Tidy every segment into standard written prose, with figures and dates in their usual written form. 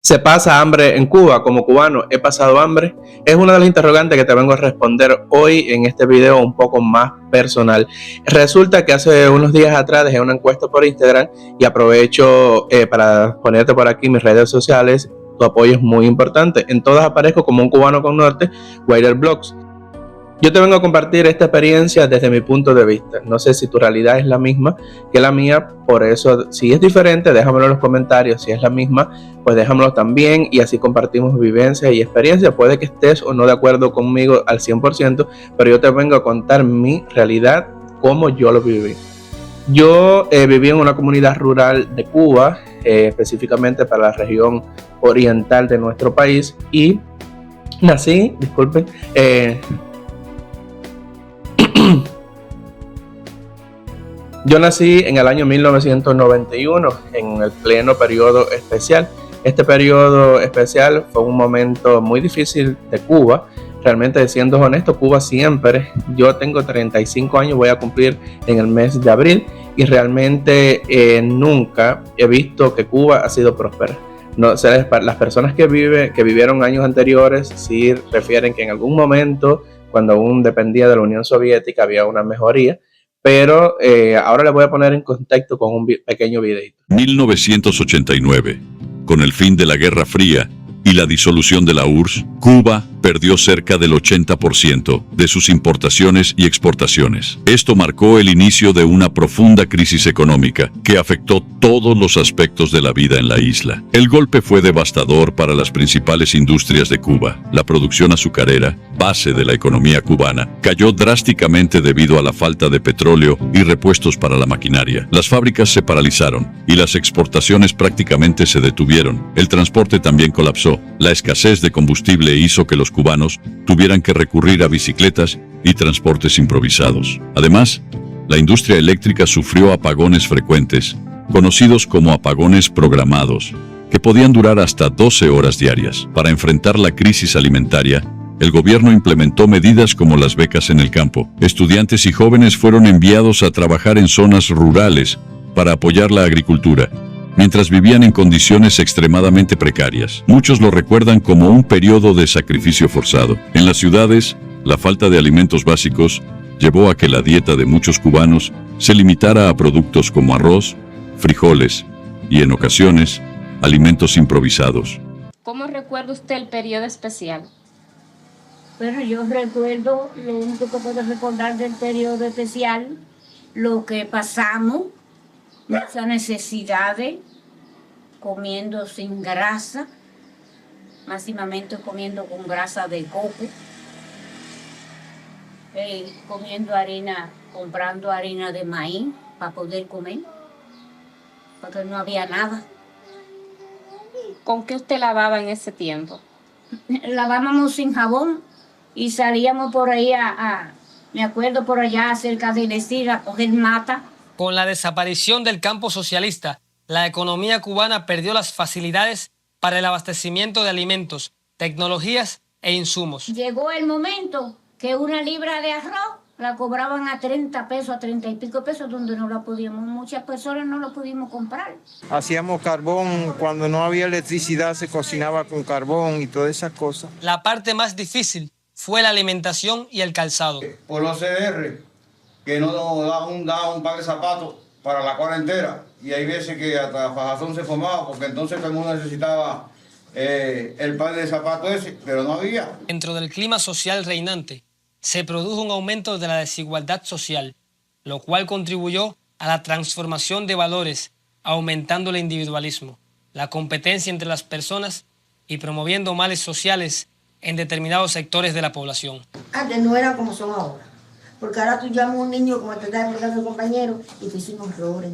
¿Se pasa hambre en Cuba? Como cubano, ¿he pasado hambre? Es una de las interrogantes que te vengo a responder hoy en este video un poco más personal. Resulta que hace unos días atrás dejé una encuesta por Instagram y aprovecho para ponerte por aquí mis redes sociales. Tu apoyo es muy importante. En todas aparezco como un cubano con norte, Guaider Blogs. Yo te vengo a compartir esta experiencia desde mi punto de vista. No sé si tu realidad es la misma que la mía, por eso si es diferente, déjamelo en los comentarios. Si es la misma, pues déjamelo también y así compartimos vivencias y experiencias. Puede que estés o no de acuerdo conmigo al 100%, pero yo te vengo a contar mi realidad, cómo yo lo viví. Yo viví en una comunidad rural de Cuba, específicamente para la región oriental de nuestro país y nací, disculpen, yo nací en el año 1991, en el pleno periodo especial. Este periodo especial fue un momento muy difícil de Cuba. Realmente, siendo honesto, Cuba siempre, yo tengo 35 años, voy a cumplir en el mes de abril, y realmente nunca he visto que Cuba ha sido próspera. No, las personas que vivieron años anteriores sí refieren que en algún momento, cuando aún dependía de la Unión Soviética, había una mejoría, pero ahora les voy a poner en contexto con un pequeño videito. 1989, con el fin de la Guerra Fría y la disolución de la URSS, Cuba perdió cerca del 80% de sus importaciones y exportaciones. Esto marcó el inicio de una profunda crisis económica que afectó todos los aspectos de la vida en la isla. El golpe fue devastador para las principales industrias de Cuba. La producción azucarera, base de la economía cubana, cayó drásticamente debido a la falta de petróleo y repuestos para la maquinaria. Las fábricas se paralizaron y las exportaciones prácticamente se detuvieron. El transporte también colapsó. La escasez de combustible hizo que los cubanos tuvieran que recurrir a bicicletas y transportes improvisados. Además, la industria eléctrica sufrió apagones frecuentes, conocidos como apagones programados, que podían durar hasta 12 horas diarias. Para enfrentar la crisis alimentaria, el gobierno implementó medidas como las becas en el campo. Estudiantes y jóvenes fueron enviados a trabajar en zonas rurales para apoyar la agricultura, mientras vivían en condiciones extremadamente precarias. Muchos lo recuerdan como un periodo de sacrificio forzado. En las ciudades, la falta de alimentos básicos llevó a que la dieta de muchos cubanos se limitara a productos como arroz, frijoles y, en ocasiones, alimentos improvisados. ¿Cómo recuerda usted el periodo especial? Bueno, yo recuerdo, lo único que puedo recordar del periodo especial, lo que pasamos, esas necesidades, comiendo sin grasa, máximamente comiendo con grasa de coco, comiendo harina, comprando harina de maíz para poder comer, porque no había nada. ¿Con qué usted lavaba en ese tiempo? Lavábamos sin jabón y salíamos por ahí me acuerdo por allá cerca de Lesir a coger mata. Con la desaparición del campo socialista, la economía cubana perdió las facilidades para el abastecimiento de alimentos, tecnologías e insumos. Llegó el momento que una libra de arroz la cobraban a 30 pesos, a 30 y pico pesos, donde no la podíamos, muchas personas no lo pudimos comprar. Hacíamos carbón, cuando no había electricidad se cocinaba con carbón y todas esas cosas. La parte más difícil fue la alimentación y el calzado. Por los CR, que no nos da un par de zapatos para la cuarentena, y hay veces que hasta fajazón se formaba, porque entonces todo el mundo necesitaba el par de zapatos ese, pero no había. Dentro del clima social reinante, se produjo un aumento de la desigualdad social, lo cual contribuyó a la transformación de valores, aumentando el individualismo, la competencia entre las personas y promoviendo males sociales en determinados sectores de la población. Antes no era como son ahora, porque ahora tú llamas a un niño como te está explicando tu compañero y te dicen horrores,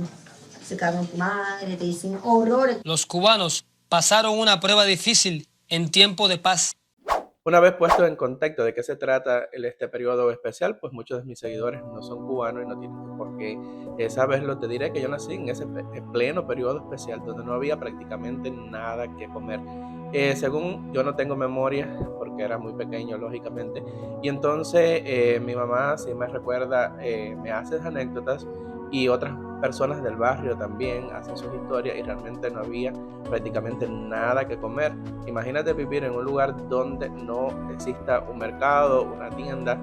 se cagan tu madre, te dicen horrores. Los cubanos pasaron una prueba difícil en tiempo de paz. Una vez puesto en contexto de qué se trata este periodo especial, pues muchos de mis seguidores no son cubanos y no tienen por qué saberlo. Te diré que yo nací en ese pleno periodo especial donde no había prácticamente nada que comer. Según yo no tengo memoria porque era muy pequeño, lógicamente, y entonces mi mamá, si me recuerda, me hace anécdotas y otras personas del barrio también hacen sus historias y realmente no había prácticamente nada que comer. Imagínate vivir en un lugar donde no exista un mercado, una tienda,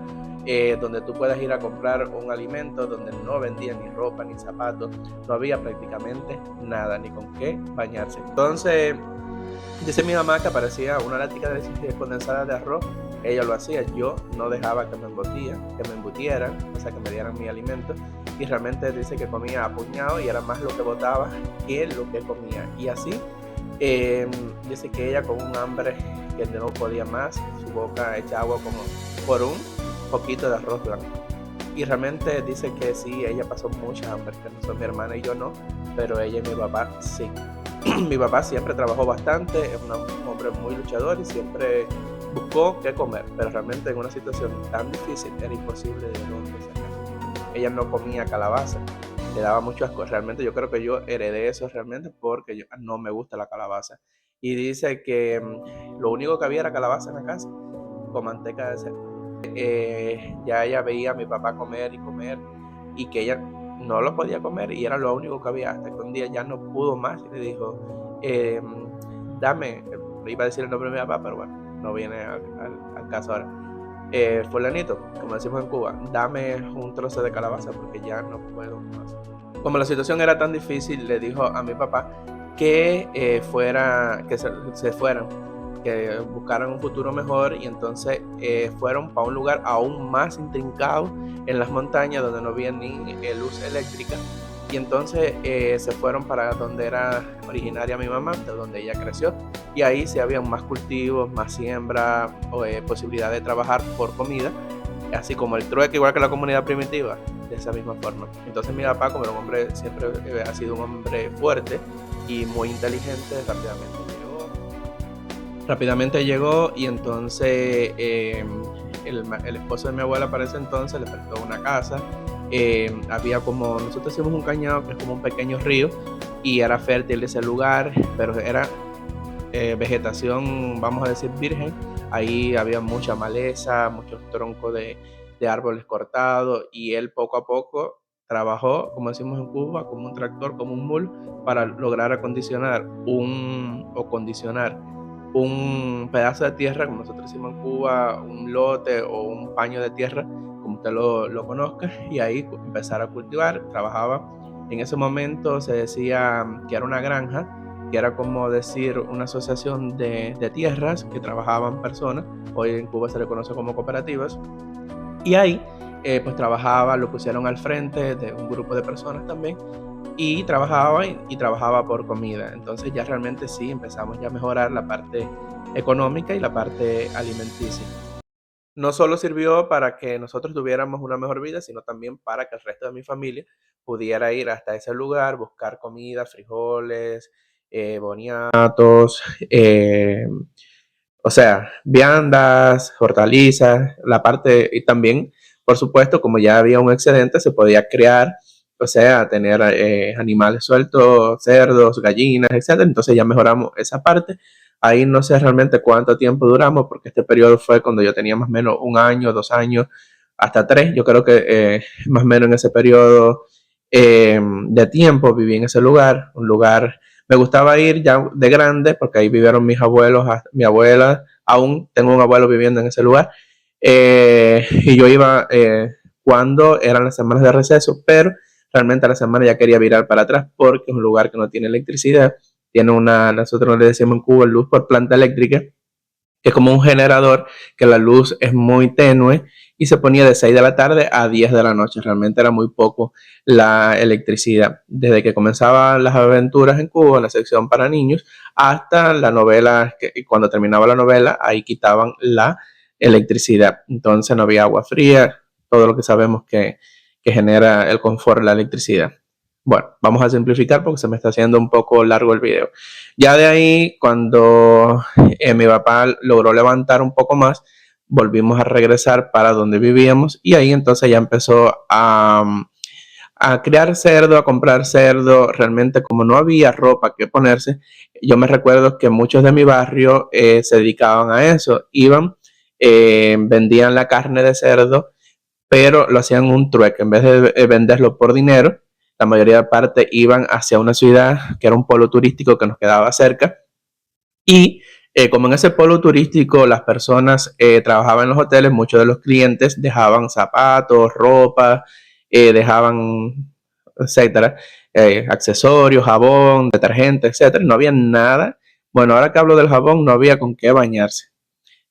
donde tú puedas ir a comprar un alimento, donde no vendían ni ropa ni zapatos, no había prácticamente nada, ni con qué bañarse. Entonces, dice mi mamá que aparecía una latica de leche condensada de arroz, ella lo hacía, yo no dejaba que me embutieran, o sea, que me dieran mi alimento, y realmente dice que comía a puñado y era más lo que botaba que lo que comía. Y así, dice que ella con un hambre que no podía más, su boca echa agua como por un poquito de arroz blanco. Y realmente dice que sí, ella pasó mucha hambre, que nosotros, mi hermana y yo no, pero ella y mi papá sí. Mi papá siempre trabajó bastante, es un hombre muy luchador y siempre buscó qué comer, pero realmente en una situación tan difícil era imposible de dónde sacar. Ella no comía calabaza, le daba mucho asco. Realmente yo creo que yo heredé eso realmente porque yo no me gusta la calabaza. Y dice que lo único que había era calabaza en la casa con manteca de cerdo. Ya ella veía a mi papá comer y comer y que ella no lo podía comer y era lo único que había, hasta que un día ya no pudo más y le dijo, dame, le iba a decir el nombre de mi papá, pero bueno, no viene al caso ahora. Fulanito, como decimos en Cuba, dame un trozo de calabaza porque ya no puedo más. Como la situación era tan difícil, le dijo a mi papá que se fueran, que buscaran un futuro mejor, y entonces fueron para un lugar aún más intrincado en las montañas donde no había ni luz eléctrica, y entonces se fueron para donde era originaria mi mamá, de donde ella creció, y ahí sí había más cultivos, más siembra, posibilidad de trabajar por comida, así como el trueque, igual que la comunidad primitiva, de esa misma forma. Entonces mi papá, como era un hombre, siempre ha sido un hombre fuerte y muy inteligente, rápidamente llegó y entonces el esposo de mi abuela para ese entonces le prestó una casa. Había como, nosotros hicimos un cañado que es como un pequeño río y era fértil ese lugar, pero era vegetación, vamos a decir, virgen. Ahí había mucha maleza, muchos troncos de árboles cortados, y él poco a poco trabajó, como decimos en Cuba, como un tractor, como un mul, para lograr condicionar un pedazo de tierra, como nosotros decimos en Cuba, un lote o un paño de tierra, como usted lo conozca, y ahí empezar a cultivar. Trabajaba, en ese momento se decía que era una granja, que era como decir una asociación de tierras que trabajaban personas, hoy en Cuba se le conoce como cooperativas, y ahí pues trabajaba, lo pusieron al frente de un grupo de personas también, y trabajaba por comida. Entonces ya realmente sí empezamos ya a mejorar la parte económica y la parte alimenticia. No solo sirvió para que nosotros tuviéramos una mejor vida, sino también para que el resto de mi familia pudiera ir hasta ese lugar, buscar comida, frijoles, boniatos, o sea, viandas, hortalizas, la parte, y también, por supuesto, como ya había un excedente, se podía criar, o sea, tener animales sueltos, cerdos, gallinas, etcétera. Entonces ya mejoramos esa parte. Ahí no sé realmente cuánto tiempo duramos, porque este periodo fue cuando yo tenía más o menos 1 año, 2 años, hasta 3. Yo creo que más o menos en ese periodo de tiempo viví en ese lugar, un lugar. Me gustaba ir ya de grande porque ahí vivieron mis abuelos, mi abuela, aún tengo un abuelo viviendo en ese lugar, y yo iba cuando eran las semanas de receso, pero realmente a la semana ya quería virar para atrás porque es un lugar que no tiene electricidad, tiene nosotros le decimos en Cuba, luz por planta eléctrica, que es como un generador, que la luz es muy tenue y se ponía de 6 de la tarde a 10 de la noche. Realmente era muy poco la electricidad. Desde que comenzaban las aventuras en Cuba, en la sección para niños, hasta la novela, que cuando terminaba la novela, ahí quitaban la electricidad. Entonces no había agua fría, todo lo que sabemos que genera el confort, la electricidad. Bueno, vamos a simplificar porque se me está haciendo un poco largo el video. Ya de ahí, cuando mi papá logró levantar un poco más, volvimos a regresar para donde vivíamos, y ahí entonces ya empezó a criar cerdo, a comprar cerdo. Realmente, como no había ropa que ponerse, yo me recuerdo que muchos de mi barrio se dedicaban a eso. Iban, vendían la carne de cerdo, pero lo hacían un trueque. En vez de venderlo por dinero, la mayoría de parte iban hacia una ciudad que era un polo turístico que nos quedaba cerca. Y como en ese polo turístico las personas trabajaban en los hoteles, muchos de los clientes dejaban zapatos, ropa, dejaban, etcétera, accesorios, jabón, detergente, etcétera. No había nada. Bueno, ahora que hablo del jabón, no había con qué bañarse.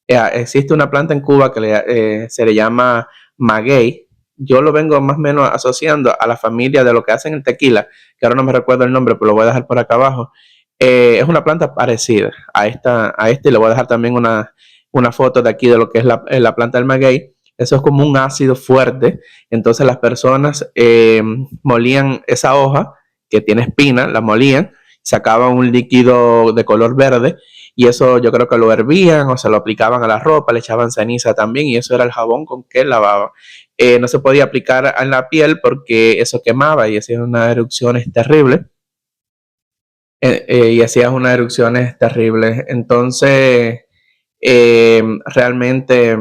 Existe una planta en Cuba que se le llama maguey. Yo lo vengo más o menos asociando a la familia de lo que hacen el tequila, que ahora no me recuerdo el nombre, pero lo voy a dejar por acá abajo. Es una planta parecida a esta, y le voy a dejar también una foto de aquí de lo que es la planta del maguey. Eso es como un ácido fuerte. Entonces las personas molían esa hoja que tiene espina, la molían, sacaban un líquido de color verde y eso yo creo que lo hervían o se lo aplicaban a la ropa, le echaban ceniza también y eso era el jabón con que lavaban. No se podía aplicar en la piel porque eso quemaba y hacía unas erupciones terribles. Entonces, realmente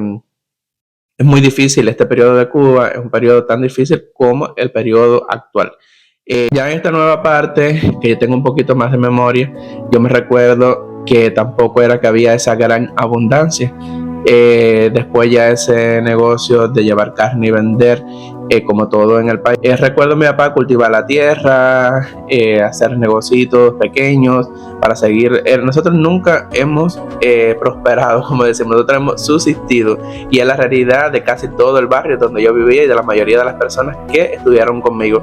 es muy difícil este periodo de Cuba, es un periodo tan difícil como el periodo actual. Ya en esta nueva parte, que yo tengo un poquito más de memoria, yo me recuerdo que tampoco era que había esa gran abundancia. Después ya ese negocio de llevar carne y vender, como todo en el país. Recuerdo a mi papá cultivar la tierra, hacer negocios pequeños para seguir. Nosotros nunca hemos prosperado, como decimos, nosotros hemos subsistido y es la realidad de casi todo el barrio donde yo vivía y de la mayoría de las personas que estudiaron conmigo.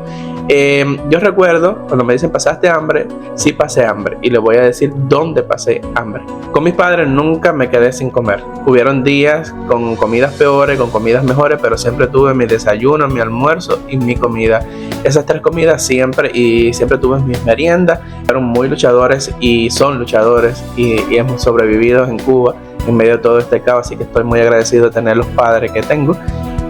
Yo recuerdo cuando me dicen pasaste hambre, sí pasé hambre y les voy a decir dónde pasé hambre. Con mis padres nunca me quedé sin comer. Hubieron días con comidas peores, con comidas mejores, pero siempre tuve mi desayuno, mi almuerzo y mi comida. Esas tres comidas siempre tuve mis meriendas. Fueron muy luchadores y son luchadores y hemos sobrevivido en Cuba en medio de todo este caos, así que estoy muy agradecido de tener los padres que tengo.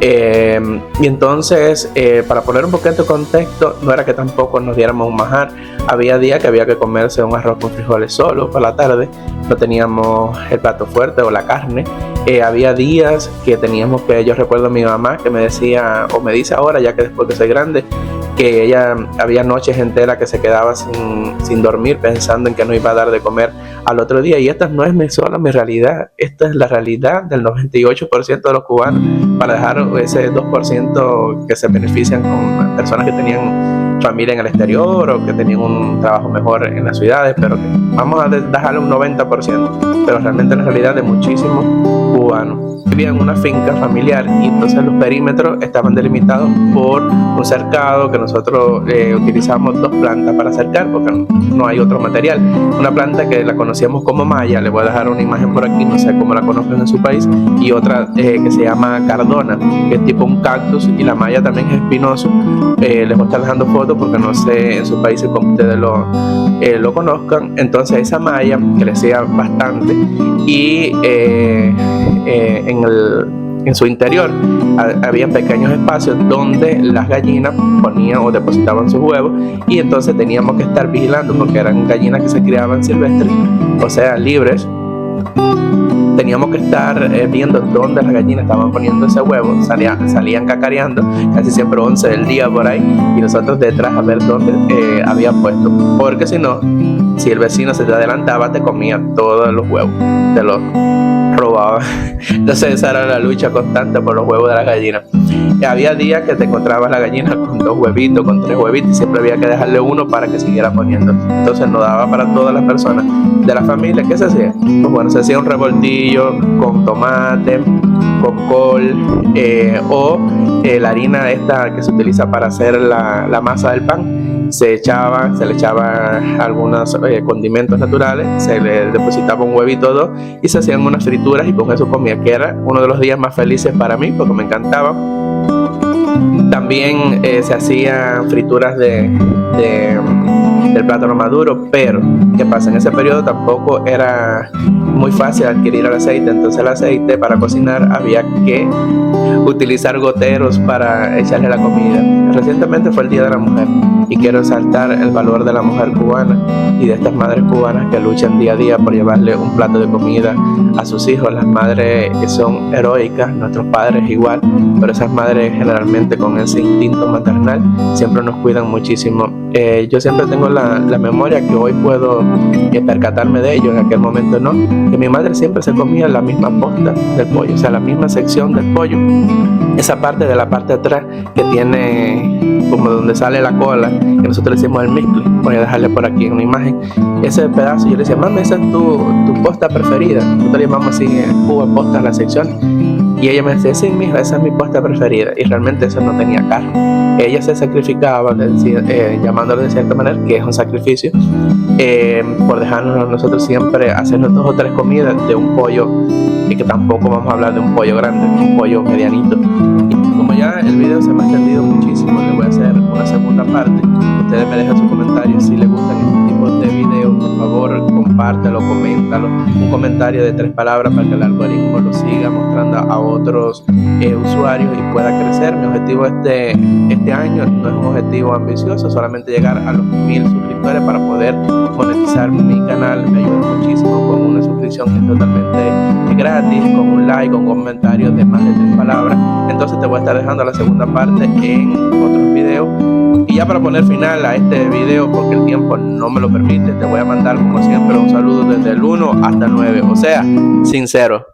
Y entonces, para poner un poquito de contexto, no era que tampoco nos diéramos un manjar. Había días que había que comerse un arroz con frijoles solo para la tarde, no teníamos el plato fuerte o la carne. Había días que teníamos que, yo recuerdo a mi mamá que me decía, o me dice ahora, ya que después que soy grande, que ella había noches enteras que se quedaba sin dormir pensando en que no iba a dar de comer al otro día. Y esta no es solo mi realidad, esta es la realidad del 98% de los cubanos, para dejar ese 2% que se benefician con personas que tenían familia en el exterior o que tenían un trabajo mejor en las ciudades, pero que vamos a dejarle un 90%, pero realmente en la realidad de muchísimos cubanos. Vivía en una finca familiar y entonces los perímetros estaban delimitados por un cercado que nosotros utilizamos dos plantas para cercar porque no hay otro material. Una planta que la conocíamos como maya, le voy a dejar una imagen por aquí, no sé cómo la conocen en su país, y otra que se llama cardona, que es tipo un cactus, y la maya también es espinoso. Les voy a estar dejando fotos porque no sé en su país como ustedes lo conozcan. Entonces esa maya crecía bastante y en su interior había pequeños espacios donde las gallinas ponían o depositaban sus huevos y entonces teníamos que estar vigilando porque eran gallinas que se criaban silvestres, o sea, libres. Teníamos que estar viendo dónde las gallinas estaban poniendo ese huevo, salían cacareando, casi siempre 11 del día por ahí, y nosotros detrás a ver dónde habían puesto, porque si no, si el vecino se te adelantaba, te comía todos los huevos, te los robaba. Entonces esa era la lucha constante por los huevos de las gallinas. Y había días que te encontrabas la gallina con 2 huevitos, con 3 huevitos, y siempre había que dejarle uno para que siguiera poniendo. Entonces no daba para todas las personas de la familia. ¿Qué se hacía? Pues bueno, se hacía un revoltillo con tomate, con col, o la harina esta que se utiliza para hacer la masa del pan. Se le echaba algunos condimentos naturales, se le depositaba un huevito o dos y se hacían unas frituras y con eso comía, que era uno de los días más felices para mí porque me encantaba. También se hacían frituras del plátano maduro, pero ¿qué pasa? En ese periodo tampoco era muy fácil adquirir el aceite. Entonces el aceite para cocinar había que utilizar goteros para echarle la comida. Recientemente fue el Día de la Mujer y quiero resaltar el valor de la mujer cubana y de estas madres cubanas que luchan día a día por llevarle un plato de comida a sus hijos. Las madres son heroicas, nuestros padres igual, pero esas madres generalmente con ese instinto maternal siempre nos cuidan muchísimo. Yo siempre tengo la memoria que hoy puedo percatarme de ello, en aquel momento no, que mi madre siempre se comía la misma posta del pollo, o sea, la misma sección del pollo, esa parte de la parte de atrás que tiene como donde sale la cola, que nosotros le decimos el miscle. Voy a dejarle por aquí una imagen, ese pedazo. Yo le decía, mami, esa es tu posta preferida. Nosotros le llamamos así en Cuba postas las secciones. Y ella me decía, sí, mija, esa es mi posta preferida. Y realmente eso no tenía carne. Ella se sacrificaba, llamándolo de cierta manera, que es un sacrificio, por dejarnos nosotros siempre hacernos 2 o 3 comidas de un pollo, y que tampoco vamos a hablar de un pollo grande, un pollo medianito. Y como ya el video se me ha extendido muchísimo, le voy a hacer una segunda parte. Ustedes me dejan sus comentarios si les gustan este tipo de videos. Por favor, compártelo, coméntalo. Un comentario de 3 palabras para que el algoritmo lo siga mostrando a otros usuarios y pueda crecer. Mi objetivo este año no es un objetivo ambicioso, solamente llegar a los 1000 suscriptores para poder monetizar mi canal. Me ayuda muchísimo con una suscripción que es totalmente gratis, con un like, con comentarios de más de 3 palabras. Entonces te voy a estar dejando la segunda parte en otros videos. Y ya para poner final a este video, porque el tiempo no me lo permite, te voy a mandar como siempre un saludo desde el 1 hasta el 9, o sea, sincero.